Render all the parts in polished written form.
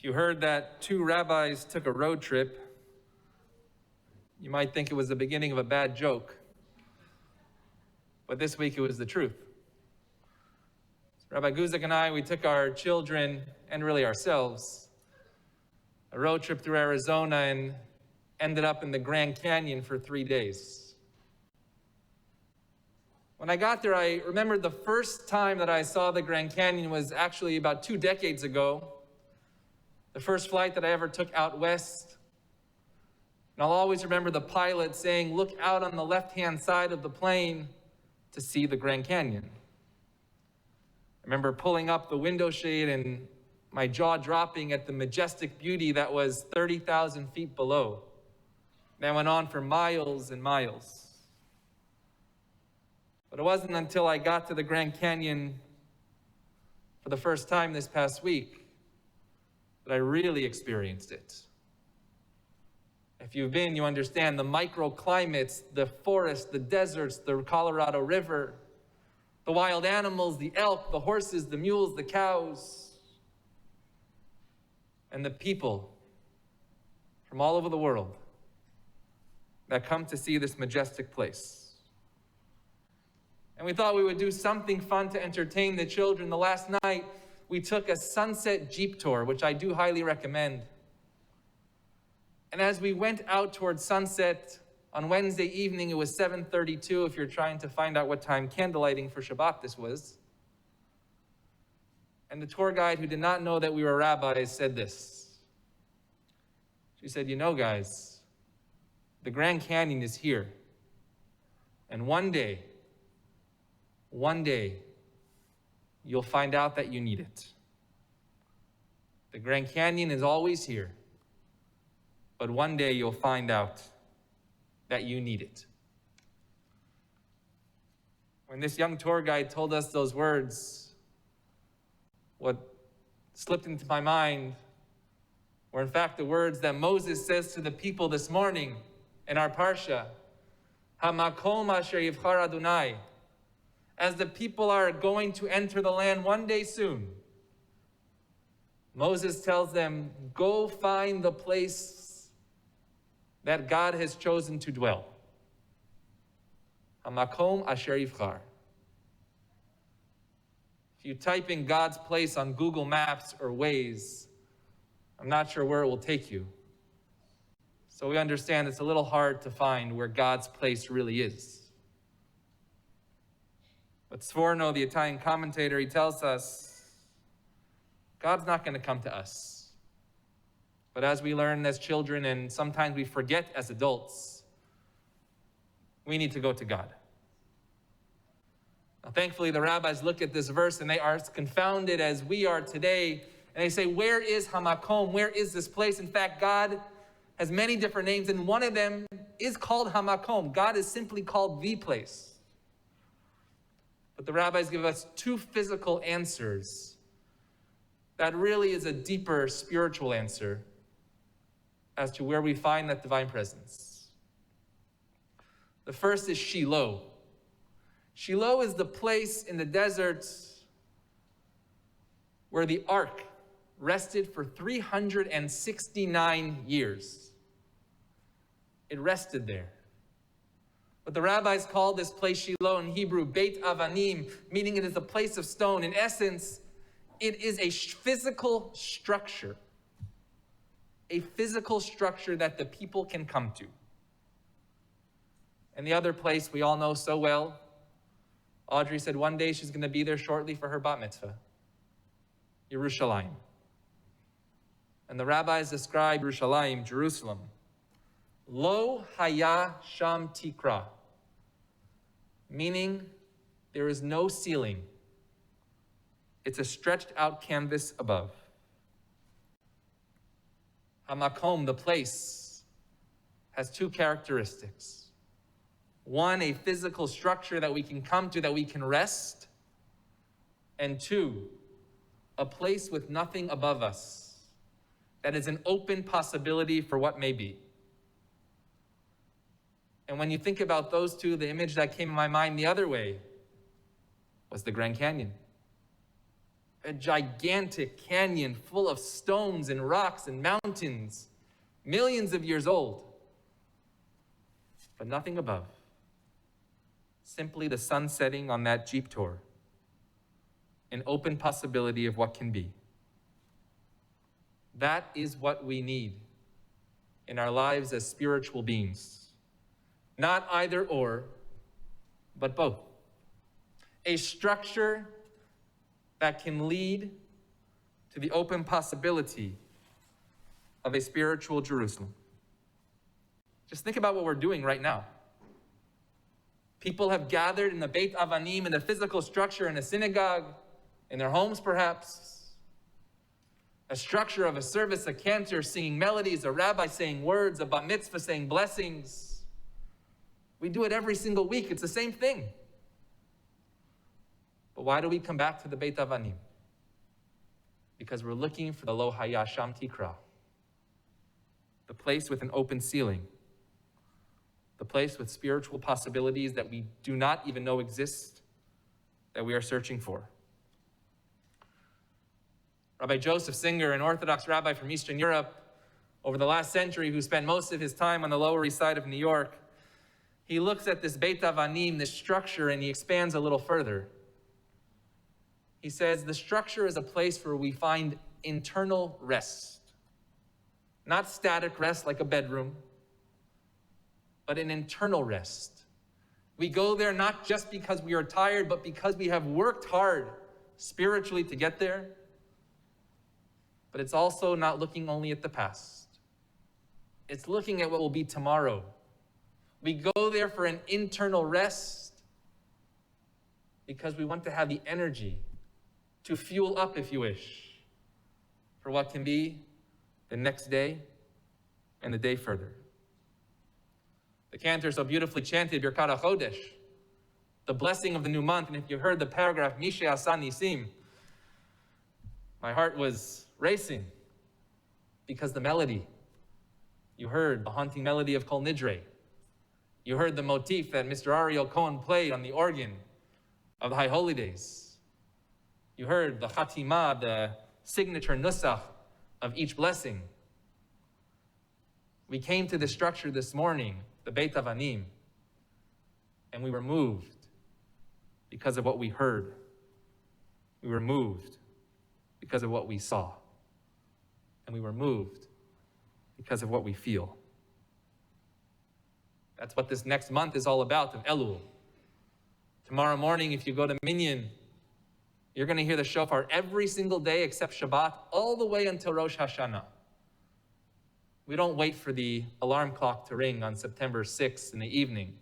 If you heard that two rabbis took a road trip, you might think it was the beginning of a bad joke. But this week it was the truth. So Rabbi Guzik and I, we took our children, and really ourselves, a road trip through Arizona and ended up in the Grand Canyon for 3 days. When I got there, I remembered the first time that I saw the Grand Canyon was actually about 2 decades ago. The first flight that I ever took out west. And I'll always remember the pilot saying, "Look out on the left-hand side of the plane to see the Grand Canyon." I remember pulling up the window shade and my jaw dropping at the majestic beauty that was 30,000 feet below. That went on for miles and miles. But it wasn't until I got to the Grand Canyon for the first time this past week that I really experienced it. If you've been, you understand the microclimates, the forests, the deserts, the Colorado River, the wild animals, the elk, the horses, the mules, the cows, and the people from all over the world that come to see this majestic place. And we thought we would do something fun to entertain the children. The last night, we took a sunset Jeep tour, which I do highly recommend. And as we went out towards sunset on Wednesday evening, it was 7:32, if you're trying to find out what time candlelighting for Shabbat this was. And the tour guide, who did not know that we were rabbis, said this. She said, "You know, guys, the Grand Canyon is here. And one day, you'll find out that you need it. The Grand Canyon is always here, but one day you'll find out that you need it." When this young tour guide told us those words, what slipped into my mind were in fact the words that Moses says to the people this morning in our parsha, "Hamakom asher yivchar Adonai." As the people are going to enter the land one day soon, Moses tells them, go find the place that God has chosen to dwell. Hamakom asher yivchar. If you type in God's place on Google Maps or Waze, I'm not sure where it will take you. So we understand it's a little hard to find where God's place really is. But Sforno, the Italian commentator, he tells us, God's not going to come to us. But as we learn as children, and sometimes we forget as adults, we need to go to God. Now, thankfully, the rabbis look at this verse and they are as confounded as we are today. And they say, where is Hamakom? Where is this place? In fact, God has many different names, and one of them is called Hamakom. God is simply called the place. But the rabbis give us two physical answers that really is a deeper spiritual answer as to where we find that divine presence. The first is Shiloh. Shiloh is the place in the desert where the ark rested for 369 years. It rested there. But the rabbis call this place Shiloh in Hebrew, Beit Avanim, meaning it is a place of stone. In essence, it is a physical structure. A physical structure that the people can come to. And the other place we all know so well, Audrey said one day she's going to be there shortly for her bat mitzvah. Yerushalayim. And the rabbis describe Yerushalayim, Jerusalem. Lo haya sham tikra, meaning there is no ceiling. It's a stretched out canvas above. Hamakom, the place, has two characteristics. One, a physical structure that we can come to, that we can rest. And two, a place with nothing above us, that is an open possibility for what may be. And when you think about those two, the image that came in my mind the other way was the Grand Canyon. a gigantic canyon full of stones and rocks and mountains, millions of years old, but nothing above. Simply the sun setting on that Jeep tour, an open possibility of what can be. That is what we need in our lives as spiritual beings. Not either or, but both. A structure that can lead to the open possibility of a spiritual Jerusalem. Just think about what we're doing right now. People have gathered in the Beit Avanim, in the physical structure, in a synagogue, in their homes perhaps. A structure of a service, a cantor singing melodies, a rabbi saying words, a bat mitzvah saying blessings. We do it every single week. It's the same thing. But why do we come back to the Beit Avanim? Because we're looking for the Lo Haya Sham Tikra, the place with an open ceiling, the place with spiritual possibilities that we do not even know exist, that we are searching for. Rabbi Joseph Singer, an Orthodox rabbi from Eastern Europe over the last century who spent most of his time on the Lower East Side of New York, he looks at this Beit Avanim, this structure, and he expands a little further. He says, the structure is a place where we find internal rest. Not static rest like a bedroom, but an internal rest. We go there not just because we are tired, but because we have worked hard spiritually to get there. But it's also not looking only at the past. It's looking at what will be tomorrow. We go there for an internal rest because we want to have the energy to fuel up, if you wish, for what can be the next day and the day further. The cantor so beautifully chanted Birkat HaChodesh, the blessing of the new month, and if you heard the paragraph, Mishe Asan Nisim, my heart was racing because the melody, you heard the haunting melody of Kol Nidre. You heard the motif that Mr. Ariel Cohen played on the organ of the High Holy Days. You heard the Chatima, the signature nusach of each blessing. We came to this structure this morning, the Beit Avanim, and we were moved because of what we heard. We were moved because of what we saw. And we were moved because of what we feel. That's what this next month is all about, of Elul. Tomorrow morning, if you go to Minyan, you're going to hear the shofar every single day except Shabbat, all the way until Rosh Hashanah. We don't wait for the alarm clock to ring on September 6th in the evening.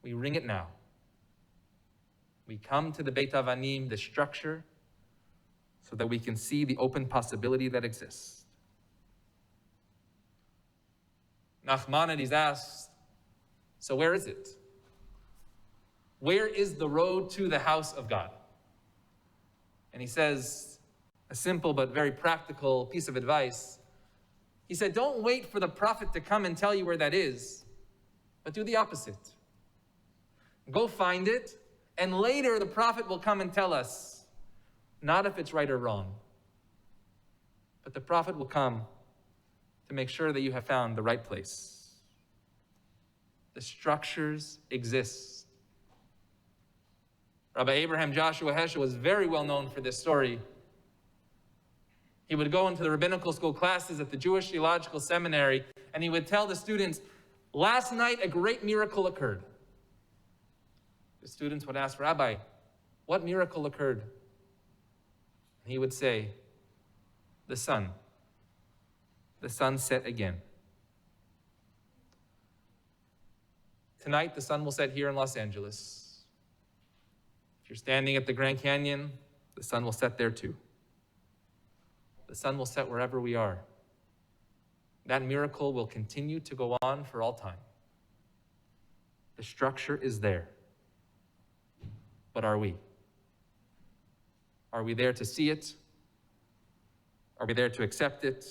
We ring it now. We come to the Beit Avanim, the structure, so that we can see the open possibility that exists. Nachmanides asked, so where is it? Where is the road to the house of God? And he says a simple but very practical piece of advice. He said, don't wait for the prophet to come and tell you where that is, but do the opposite. Go find it, and later the prophet will come and tell us, not if it's right or wrong, but the prophet will come to make sure that you have found the right place. The structures exist. Rabbi Abraham Joshua Heschel was very well known for this story. He would go into the rabbinical school classes at the Jewish Theological Seminary, and he would tell the students, last night a great miracle occurred. The students would ask, Rabbi, what miracle occurred? And he would say, the sun. The sun set again. Tonight, the sun will set here in Los Angeles. If you're standing at the Grand Canyon, the sun will set there too. The sun will set wherever we are. That miracle will continue to go on for all time. The structure is there. But are we? Are we there to see it? Are we there to accept it?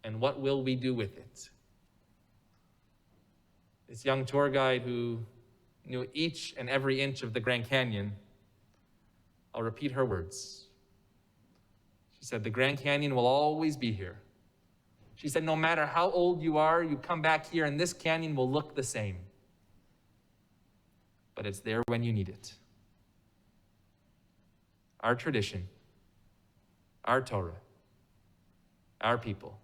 And what will we do with it? This young tour guide who knew each and every inch of the Grand Canyon I'll repeat her words. She said, the Grand Canyon will always be here. She said, no matter how old you are, you come back here and this canyon will look the same. But it's there when you need it. Our tradition, our Torah, our people,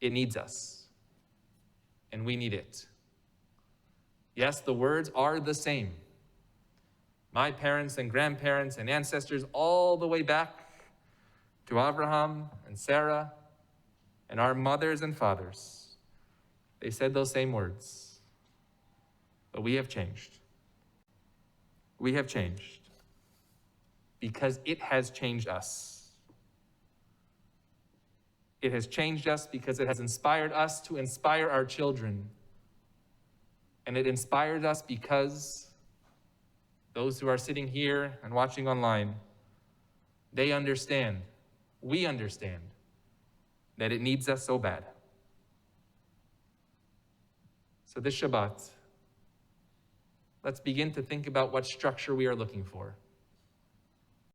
it needs us, and we need it. Yes, the words are the same. My parents and grandparents and ancestors all the way back to Abraham and Sarah and our mothers and fathers, they said those same words. But we have changed. We have changed because it has changed us. It has changed us because it has inspired us to inspire our children. And it inspired us because those who are sitting here and watching online, they understand, we understand, that it needs us so bad. So this Shabbat, let's begin to think about what structure we are looking for.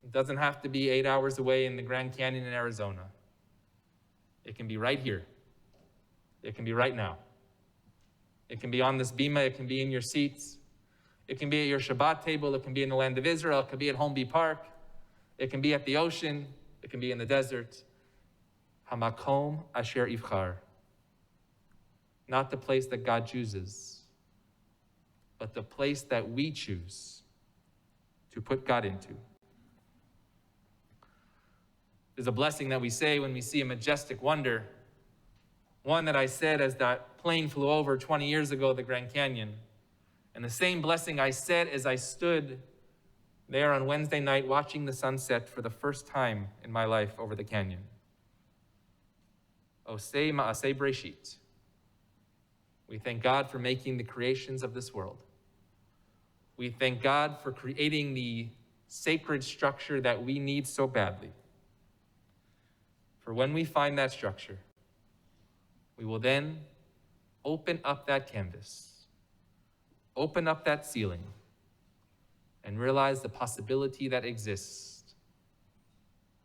It doesn't have to be 8 hours away in the Grand Canyon in Arizona. It can be right here. It can be right now. It can be on this bima. It can be in your seats. It can be at your Shabbat table. It can be in the land of Israel. It can be at Holmby Park. It can be at the ocean. It can be in the desert. Hamakom asher ivchar. Not the place that God chooses, but the place that we choose to put God into. There's a blessing that we say when we see a majestic wonder. One that I said as that plane flew over 20 years ago, the Grand Canyon. And the same blessing I said as I stood there on Wednesday night watching the sunset for the first time in my life over the canyon. Osei ma'aseh breshit. We thank God for making the creations of this world. We thank God for creating the sacred structure that we need so badly. For when we find that structure, we will then open up that canvas, open up that ceiling, and realize the possibility that exists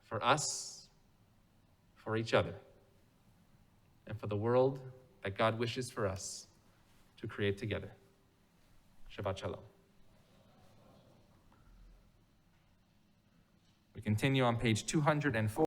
for us, for each other, and for the world that God wishes for us to create together. Shabbat Shalom. We continue on page 204.